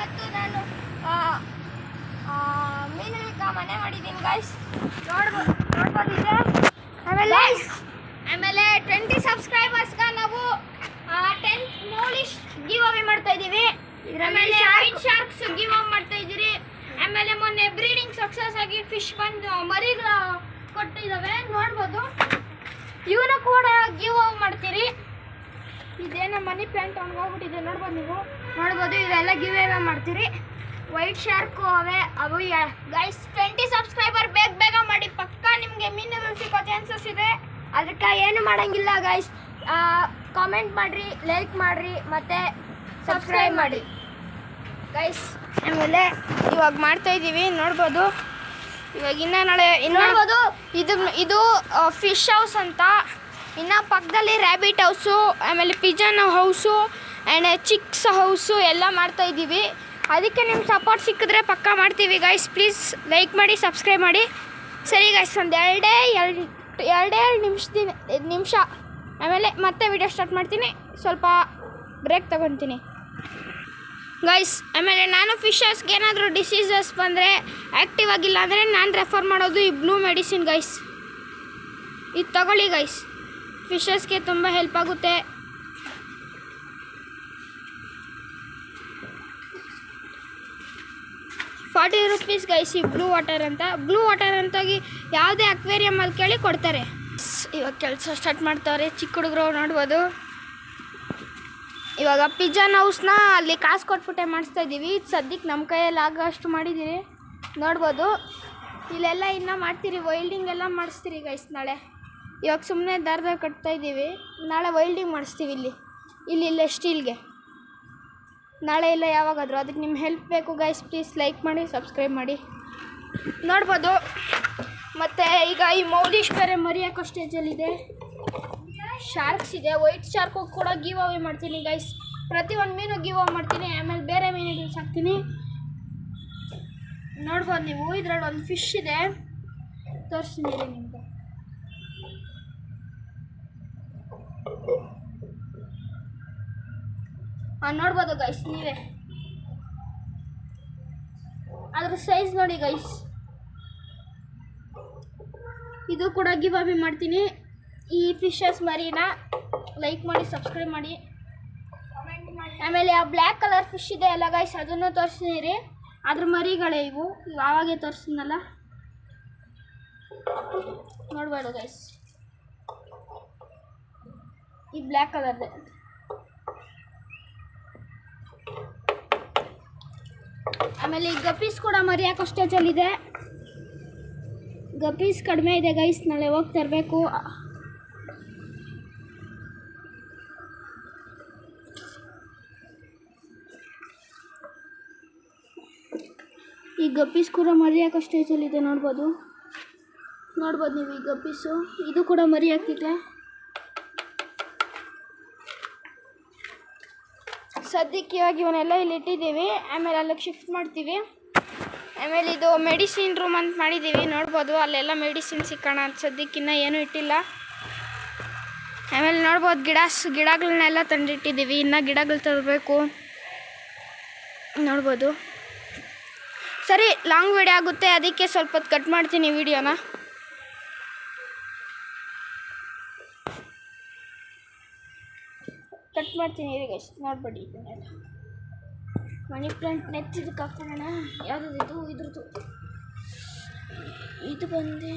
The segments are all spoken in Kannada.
ಇವತ್ತು ನಾನು ಮೀನುಗಳ ಮನೆ ಮಾಡಿದ್ದೀನಿ ಗೈಸ್. ನೋಡ್ಬೋದಿದೆ. ಆಮೇಲೆ 20 ಸಬ್ಸ್ಕ್ರೈಬರ್ಸ್ಗೆ ನಾವು 10 ಮೌಲಿಶ್ ಗಿವ್ ಅವೇ ಮಾಡ್ತಾ ಇದ್ದೀವಿ. ಆಮೇಲೆ ವೈಟ್ ಶಾರ್ಕ್ಸ್ ಗಿವ್ ಅವೇ ಮಾಡ್ತಾ ಇದ್ದೀರಿ. ಆಮೇಲೆ ಮೊನ್ನೆ ಬ್ರೀಡಿಂಗ್ ಸಕ್ಸಸ್ ಆಗಿ ಫಿಶ್ ಬಂದು ಮರಿಗಳ ಕೊಟ್ಟಿದ್ದಾವೆ, ನೋಡ್ಬೋದು. ಇವನ್ನ ಕೂಡ ಗಿವ್ ಅವೇ ಮಾಡ್ತೀರಿ. ಇದೇನೋ ಮನಿ ಪ್ಲಾಂಟ್ ಹೋಗ್ಬಿಟ್ಟಿದೆ, ನೋಡ್ಬೋದು ನೀವು. ನೋಡ್ಬೋದು, ಇವೆಲ್ಲ ಗಿವ್ ಅವೇ ಮಾಡ್ತೀರಿ. ವೈಟ್ ಶಾರ್ಕು ಅವು ಗೈಸ್ 20 ಸಬ್ಸ್ಕ್ರೈಬರ್ ಬೇಗ ಮಾಡಿ. ಪಕ್ಕಾ ನಿಮಗೆ ಮೀನುಗಳು ಸಿಗೋ ಚಾನ್ಸಸ್ ಇದೆ. ಅದಕ್ಕೆ ಏನು ಮಾಡೋಂಗಿಲ್ಲ ಗೈಸ್. ಕಾಮೆಂಟ್ ಮಾಡಿರಿ, ಲೈಕ್ ಮಾಡಿರಿ, ಮತ್ತು ಸಬ್ಸ್ಕ್ರೈಬ್ ಮಾಡಿ ಗೈಸ್. ಆಮೇಲೆ ಇವಾಗ ಮಾಡ್ತಾಯಿದ್ದೀವಿ, ನೋಡ್ಬೋದು. ಇವಾಗ ನಾಳೆ ನೋಡ್ಬೋದು. ಇದು ಫಿಶ್ ಹೌಸ್ ಅಂತ. ಇನ್ನು ಪಕ್ಕದಲ್ಲಿ ರ್ಯಾಬಿಟ್ ಹೌಸು, ಆಮೇಲೆ Pigeon house and chicks house ಎಲ್ಲ ಮಾಡ್ತಾಯಿದ್ದೀವಿ. ಅದಕ್ಕೆ ನಿಮ್ಮ ಸಪೋರ್ಟ್ ಸಿಕ್ಕಿದ್ರೆ ಪಕ್ಕಾ ಮಾಡ್ತೀವಿ ಗೈಸ್. ಪ್ಲೀಸ್ ಲೈಕ್ ಮಾಡಿ, ಸಬ್ಸ್ಕ್ರೈಬ್ ಮಾಡಿ. ಸರಿ ಗೈಸ್, ಒಂದು ಎರಡೇ ನಿಮಿಷ ಆಮೇಲೆ ಮತ್ತೆ ವಿಡಿಯೋ ಸ್ಟಾರ್ಟ್ ಮಾಡ್ತೀನಿ. ಸ್ವಲ್ಪ ಬ್ರೇಕ್ ತೊಗೊತೀನಿ ಗೈಸ್. ಆಮೇಲೆ ನಾನು ಫಿಶಸ್ಗೆ ಏನಾದರೂ ಡಿಸೀಸಸ್ ಬಂದರೆ, ಆ್ಯಕ್ಟಿವ್ ಆಗಿಲ್ಲ ಅಂದರೆ ನಾನು ರೆಫರ್ ಮಾಡೋದು ಈ ಬ್ಲೂ ಮೆಡಿಸಿನ್ ಗೈಸ್. ಇದು ತಗೊಳ್ಳಿ ಗೈಸ್, ಫಿಶಸ್ಗೆ ತುಂಬ ಹೆಲ್ಪ್ ಆಗುತ್ತೆ. ₹40 ಗೈಸ್ ಈ ಬ್ಲೂ ವಾಟರ್ ಅಂತ. ಬ್ಲೂ ವಾಟರ್ ಅಂತಾಗಿ ಯಾವುದೇ ಅಕ್ವೇರಿಯಮಲ್ಲಿ ಕೇಳಿ ಕೊಡ್ತಾರೆ. ಇವಾಗ ಕೆಲಸ ಸ್ಟಾರ್ಟ್ ಮಾಡ್ತಾರೆ ಚಿಕ್ಕ ಹುಡುಗರು, ನೋಡ್ಬೋದು. ಇವಾಗ ಪಿಜನ್ ಹೌಸ್ನ ಅಲ್ಲಿ ಕಾಸು ಕೊಟ್ಬಿಟ್ಟೆ ಮಾಡಿಸ್ತಾ ಇದ್ದೀವಿ. ಸದ್ಯಕ್ಕೆ ನಮ್ಮ ಕೈಯಲ್ಲಿ ಆಗೋಷ್ಟು ಮಾಡಿದ್ದೀರಿ, ನೋಡ್ಬೋದು. ಇಲ್ಲೆಲ್ಲ ಇನ್ನೂ ಮಾಡ್ತೀರಿ, ವೈಲ್ಡಿಂಗ್ ಎಲ್ಲ ಮಾಡಿಸ್ತೀರಿ ಗೈಸ್ ನಾಳೆ. ಇವಾಗ ಸುಮ್ಮನೆ ದಾರದಾಗ ಕಟ್ತಾಯಿದ್ದೀವಿ, ನಾಳೆ ವೈಲ್ಡಿಂಗ್ ಮಾಡಿಸ್ತೀವಿ ಇಲ್ಲಿ ಸ್ಟೀಲ್ಗೆ. ನಾಳೆ ಇಲ್ಲ ಯಾವಾಗಾದರೂ. ಅದಕ್ಕೆ ನಿಮ್ಮ ಹೆಲ್ಪ್ ಬೇಕು ಗೈಸ್. ಪ್ಲೀಸ್ ಲೈಕ್ ಮಾಡಿ, ಸಬ್ಸ್ಕ್ರೈಬ್ ಮಾಡಿ. ನೋಡ್ಬೋದು. ಮತ್ತು ಈಗ ಈ ಮೌಲಿಶ್ ಬೇರೆ ಮರಿಯಾಕೋ ಸ್ಟೇಜಲ್ಲಿದೆ. ಶಾರ್ಕ್ಸ್ ಇದೆ, ವೈಟ್ ಶಾರ್ಕು ಕೂಡ ಗಿವ್ ಅವೇ ಮಾಡ್ತೀನಿ ಗೈಸ್. ಪ್ರತಿಯೊಂದು ಮೀನು ಗಿವ್ ಅವೇ ಮಾಡ್ತೀನಿ. ಆಮೇಲೆ ಬೇರೆ ಮೀನುಗಳು ಸಾಕ್ತೀನಿ, ನೋಡ್ಬೋದು ನೀವು. ಇದರಲ್ಲಿ ಒಂದು ಫಿಶ್ ಇದೆ, ತೋರಿಸ್ತೀನಿ ನಿಮಗೆ. ನೋಡ್ಬೋದು ಗೈಸ್ ನೀವೇ. ಅದ್ರ ಸೈಜ್ ನೋಡಿ ಗೈಸ್. ಇದು ಕೂಡ ಗಿವ್ ಅವೇ ಮಾಡ್ತೀನಿ. ಈ ಫಿಶಸ್ ಮರಿನ ಲೈಕ್ ಮಾಡಿ, ಸಬ್ಸ್ಕ್ರೈಬ್ ಮಾಡಿ. ಆಮೇಲೆ ಆ ಬ್ಲ್ಯಾಕ್ ಕಲರ್ ಫಿಶ್ ಇದೆ ಅಲ್ಲ ಗೈಸ್, ಅದನ್ನು ತೋರಿಸ್ತೀನಿ ರೀ. ಅದ್ರ ಮರಿಗಳೇ ಇವು ಆವಾಗೇ ತೋರಿಸ್ತೀನಲ್ಲ, ನೋಡ್ಬೇಡ ಗೈಸ್. ಈ ಬ್ಲ್ಯಾಕ್ ಕಲರ್ದೆ. ಆಮೇಲೆ ಈ ಗಪ್ಪೀಸ್ ಕೂಡ ಮರಿಯಾಕೋ ಸ್ಟೇಜಲ್ಲಿದೆ. ಗಪ್ಪೀಸ್ ಕಡಿಮೆ ಇದೆ ಗೈಸ್, ನಾಳೆ ಹೋಗಿ ತರಬೇಕು. ಈ ಗಪ್ಪೀಸ್ ಕೂಡ ಮರಿಯಾಕೋ ಸ್ಟೇಜಲ್ಲಿದೆ, ನೋಡ್ಬೋದು ನೀವು. ಈ ಗಪ್ಪೀಸು ಇದು ಕೂಡ ಮರಿ ಹಾಕ್ತಿದೆ. ಸದ್ಯಕ್ಕೆ ಇವಾಗ ಇವನ್ನೆಲ್ಲ ಇಲ್ಲಿ ಇಟ್ಟಿದ್ದೀವಿ. ಆಮೇಲೆ ಅಲ್ಲಿಗೆ ಶಿಫ್ಟ್ ಮಾಡ್ತೀವಿ. ಆಮೇಲೆ ಇದು ಮೆಡಿಸಿನ್ ರೂಮ್ ಅಂತ ಮಾಡಿದ್ದೀವಿ, ನೋಡ್ಬೋದು. ಅಲ್ಲೆಲ್ಲ ಮೆಡಿಸಿನ್ ಸಿಕ್ಕೋಣ ಅಂತ. ಸದ್ಯಕ್ಕಿನ್ನ ಏನೂ ಇಟ್ಟಿಲ್ಲ. ಆಮೇಲೆ ನೋಡ್ಬೋದು ಗಿಡಗಳನ್ನೆಲ್ಲ ತಂದಿಟ್ಟಿದ್ದೀವಿ. ಇನ್ನು ಗಿಡಗಳು ತರಬೇಕು, ನೋಡ್ಬೋದು. ಸರಿ, ಲಾಂಗ್ ವಿಡಿಯೋ ಆಗುತ್ತೆ, ಅದಕ್ಕೆ ಸ್ವಲ್ಪ ಹೊತ್ತು ಕಟ್ ಮಾಡ್ತೀನಿ ವಿಡಿಯೋನ. ಕಟ್ ಮಾಡ್ತೀನಿ ಈಗ ಗೈಸ್, ನೋಡ್ಬೇಡಿ. ಇದನ್ನೆಲ್ಲ ಮನಿ ಪ್ಲಾಂಟ್ ನೆತ್ತಿದ್ದಕ್ಕೆ ಹಾಕೋಣ. ಯಾವುದಿದು ಇದ್ರದ್ದು, ಇದು ಬಂದು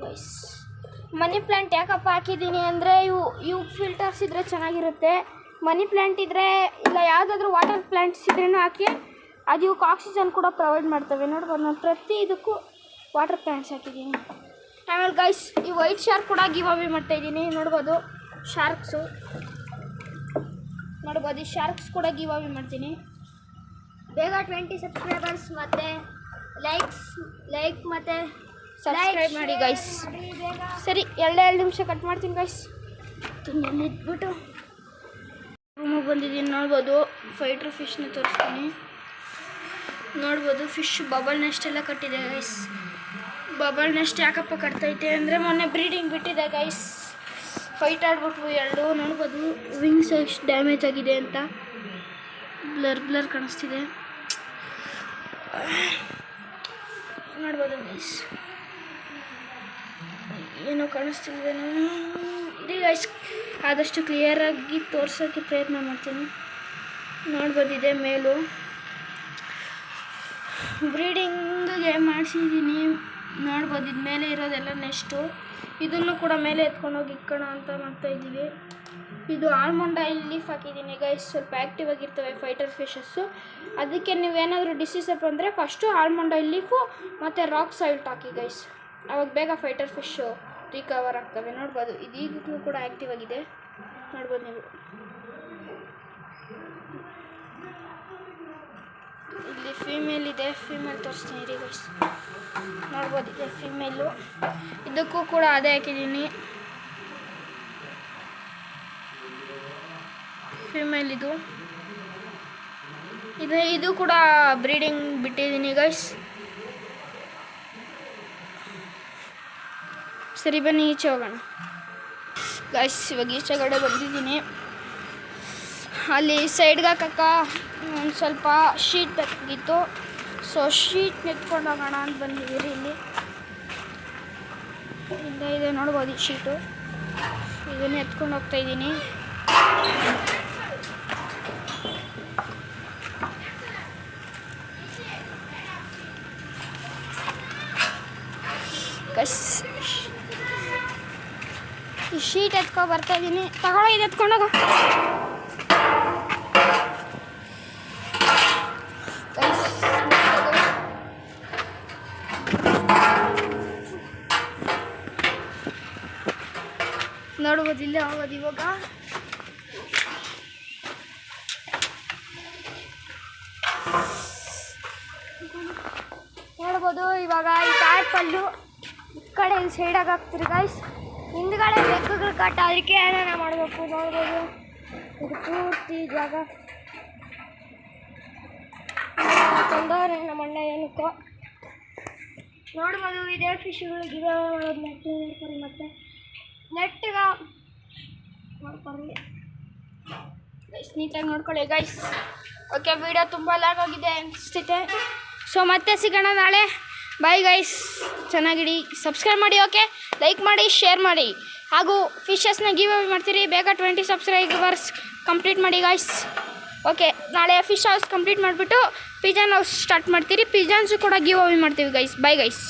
ಗೈಸ್. ಮನಿ ಪ್ಲಾಂಟ್ ಯಾಕಪ್ಪ ಹಾಕಿದ್ದೀನಿ ಅಂದರೆ ಇವು ಫಿಲ್ಟರ್ಸ್ ಇದ್ದರೆ ಚೆನ್ನಾಗಿರುತ್ತೆ. ಮನಿ ಪ್ಲಾಂಟ್ ಇದ್ದರೆ ಇಲ್ಲ ಯಾವುದಾದ್ರೂ ವಾಟರ್ ಪ್ಲಾಂಟ್ಸ್ ಇದ್ರೂ ಹಾಕಿ, ಅದು ಇವಕ್ಕೆ ಆಕ್ಸಿಜನ್ ಕೂಡ ಪ್ರೊವೈಡ್ ಮಾಡ್ತವೆ. ನೋಡ್ಬೋದು, ನಾನು ಪ್ರತಿ ಇದಕ್ಕೂ ವಾಟರ್ ಪ್ಲಾಂಟ್ಸ್ ಹಾಕಿದ್ದೀನಿ. ಆಮೇಲೆ ಗೈಸ್ ಈ ವೈಟ್ ಶಾರ್ಕ್ ಕೂಡ ಗಿವ್ ಅವೇ ಮಾಡ್ತಾಯಿದ್ದೀನಿ, ನೋಡ್ಬೋದು. ಶಾರ್ಕ್ಸು ನೋಡ್ಬೋದು, ಈ ಶಾರ್ಕ್ಸ್ ಕೂಡ ಗಿವ್ ಅವೇ ಮಾಡ್ತೀನಿ. ಬೇಗ 20 ಸಬ್ಸ್ಕ್ರೈಬರ್ಸ್ ಮತ್ತು ಲೈಕ್ ಮತ್ತು ಸಬ್ಸ್ಕ್ರೈಬ್ ಮಾಡಿ ಗೈಸ್. ಸರಿ, 2 ನಿಮಿಷ ಕಟ್ ಮಾಡ್ತೀನಿ ಗೈಸ್. ಇಟ್ಬಿಟ್ಟು ರೂಮಿಗೆ ಬಂದಿದ್ದೀನಿ, ನೋಡ್ಬೋದು. ಫೈಟ್ರ್ ಫಿಶ್ನ ತೋರಿಸ್ತೀನಿ, ನೋಡ್ಬೋದು. ಫಿಶ್ ಬಬಲ್ ನೆಸ್ಟ್ ಎಲ್ಲ ಕಟ್ಟಿದೆ ಗೈಸ್. ಬಬಲ್ ನೆಸ್ಟ್ ಯಾಕಪ್ಪ ಕಟ್ತೈತೆ ಅಂದರೆ ಮೊನ್ನೆ ಬ್ರೀಡಿಂಗ್ ಬಿಟ್ಟಿದೆ ಗೈಸ್. ಫೈಟ್ ಆಡ್ಬಿಟ್ವು ಎರಡು, ನೋಡ್ಬೋದು ವಿಂಗ್ಸ್ ಎಷ್ಟು ಡ್ಯಾಮೇಜ್ ಆಗಿದೆ ಅಂತ. ಬ್ಲರ್ ಕಾಣಿಸ್ತಿದೆ ನೋಡ್ಬೋದು ಗೈಸ್. ಏನೋ ಕಾಣಿಸ್ತಿಲ್ವೇನೋ ಇಡೀ ಗೈಸ್. ಆದಷ್ಟು ಕ್ಲಿಯರಾಗಿ ತೋರ್ಸೋಕ್ಕೆ ಪ್ರಯತ್ನ ಮಾಡ್ತೀನಿ. ನೋಡ್ಬೋದಿದೆ ಮೇಲು ಬ್ರೀಡಿಂಗ್ಗೆ ಮಾಡಿಸಿದ್ದೀನಿ. ನೋಡ್ಬೋದು ಇದು ಮೇಲೆ ಇರೋದೆಲ್ಲ ನೆಕ್ಸ್ಟು. ಇದನ್ನು ಕೂಡ ಮೇಲೆ ಎತ್ಕೊಂಡೋಗಿ ಇಕ್ಕೋಣ ಅಂತ ಮಾಡ್ತಾಯಿದ್ದೀವಿ. ಇದು ಆಲ್ಮಂಡ್ ಆಯಿಲ್ ಲೀಫ್ ಹಾಕಿದ್ದೀನಿ ಗೈಸ್. ಸ್ವಲ್ಪ ಆ್ಯಕ್ಟಿವ್ ಆಗಿರ್ತವೆ ಫೈಟರ್ ಫಿಶಸ್ಸು. ಅದಕ್ಕೆ ನೀವೇನಾದರೂ ಡಿಸೀಸಪ್ ಅಂದರೆ ಫಸ್ಟು ಆಲ್ಮಂಡ್ ಆಯಿಲ್ ಲೀಫು ಮತ್ತು ರಾಕ್ ಸಾಲ್ಟ್ ಹಾಕಿ ಗೈಸ್. ಅವಾಗ ಬೇಗ ಫೈಟರ್ ಫಿಶ್ಶು ರಿಕವರ್ ಆಗ್ತವೆ. ನೋಡ್ಬೋದು ಇದು ಈಗಲೂ ಕೂಡ ಆ್ಯಕ್ಟಿವ್ ಆಗಿದೆ. ನೋಡ್ಬೋದು ನೀವು ಇಲ್ಲಿ ಫೀಮೇಲ್ ಇದೆ. ಫೀಮೇಲ್ ತೋರಿಸ್ತೀನಿ ರೀ ಗೈಸ್. ನೋಡ್ಬೋದು ಇದೆ ಫೀಮೇಲು. ಇದಕ್ಕೂ ಕೂಡ ಅದೇ ಹಾಕಿದ್ದೀನಿ ಫೀಮೇಲ್. ಇದು ಕೂಡ ಬ್ರೀಡಿಂಗ್ ಬಿಟ್ಟಿದ್ದೀನಿ ಗೈಸ್. ಸರಿ ಬನ್ನಿ ಈಚೆ ಹೋಗೋಣ ಗೈಸ್. ಇವಾಗ ಈಚೆಗಡೆ ಬಂದಿದ್ದೀನಿ. ಅಲ್ಲಿ ಸೈಡ್ಗೆ ಹಾಕಕ್ಕ ಒಂದು ಸ್ವಲ್ಪ ಶೀಟ್ ಬೇಕಾಗಿತ್ತು. ಸೊ ಶೀಟ್ ಎತ್ಕೊಂಡು ಹೋಗೋಣ ಅಂತ ಬಂದಿದ್ದೀರಿ. ಇಲ್ಲಿ ಇದೆ ನೋಡ್ಬೋದು ಈ ಶೀಟು. ಇದನ್ನು ಎತ್ಕೊಂಡು ಹೋಗ್ತಾಯಿದ್ದೀನಿ. ಈ ಶೀಟ್ ಎತ್ಕೊ ಬರ್ತಾಯಿದ್ದೀನಿ. ತಗೊಳ್ಳೋ ಇದು ಎತ್ಕೊಂಡೋಗ. ನೋಡ್ಬೋದು ಇಲ್ಲೇ ಆಗೋದು ಇವಾಗ. ನೋಡ್ಬೋದು ಇವಾಗ ಈ ಟ್ಯಾಪಲ್ಲು ಈ ಕಡೆ ಇಲ್ಲಿ ಸೈಡಾಗಿ ಹಾಕ್ತೀರಿ ಗೈಸ್. ಹಿಂದ್ಗಡೆ ಬೆಕ್ಕುಗಳು ಕಟ್ಟ, ಅದಕ್ಕೆ ಏನೇನ ಮಾಡಬೇಕು. ನೋಡ್ಬೋದು ಇದು ಪೂರ್ತಿ ಜಾಗ ತಂದವ್ರೆ ನಮ್ಮ ಅಣ್ಣ ಏನಕ್ಕೋ. ನೋಡ್ಬೋದು ಇದೇ ಫಿಶ್ಗಳಿಗೆ ಮಾಡೋದು ನೆಟ್ ನೋಡ್ಕೊರಿ. ಮತ್ತು ನೆಟ್ಟಿಗ ನೋಡ್ಕೊಳ್ಳಿ ಗೈಸ್, ನೀಟಾಗಿ ನೋಡ್ಕೊಳ್ಳಿ ಗೈಸ್. ಓಕೆ, ವಿಡಿಯೋ ತುಂಬ ಲಾಗ್ ಆಗಿದೆ ಅನಿಸ್ತೈತೆ. ಸೊ ಮತ್ತೆ ಸಿಗೋಣ ನಾಳೆ. ಬಾಯ್ ಗೈಸ್, ಚೆನ್ನಾಗಿಡಿ. ಸಬ್ಸ್ಕ್ರೈಬ್ ಮಾಡಿ, ಓಕೆ, ಲೈಕ್ ಮಾಡಿ, ಶೇರ್ ಮಾಡಿ. ಹಾಗೂ ಫಿಶಸ್ನ ಗಿವ್ ಅವೇ ಮಾಡ್ತೀರಿ. ಬೇಗ 20 ಸಬ್ಸ್ಕ್ರೈಬರ್ಸ್ ಕಂಪ್ಲೀಟ್ ಮಾಡಿ ಗೈಸ್. ಓಕೆ, ನಾಳೆ ಫಿಶ್ ಹೌಸ್ ಕಂಪ್ಲೀಟ್ ಮಾಡಿಬಿಟ್ಟು ಪಿಜನ್ ಹೌಸ್ ಸ್ಟಾರ್ಟ್ ಮಾಡ್ತೀರಿ. ಪಿಜನ್ಸು ಕೂಡ ಗಿವ್ ಅವೇ ಮಾಡ್ತೀವಿ ಗೈಸ್. Bye guys.